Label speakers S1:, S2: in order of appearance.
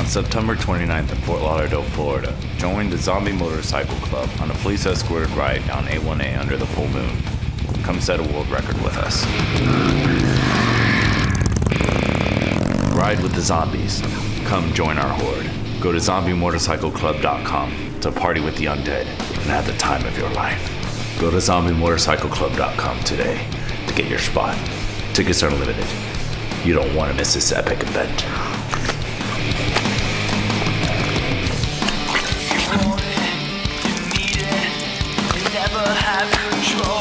S1: September 29th in Fort Lauderdale, Florida, join the Zombie Motorcycle Club on a police-escorted ride down A1A under the full moon. Come set a world record with us. Ride with the zombies. Come join our horde. Go to zombiemotorcycleclub.com to party with the undead and have the time of your life. Go to zombiemotorcycleclub.com today to get your spot. Tickets are limited. You don't want to miss this epic event.
S2: You want it, you need it, you never have control.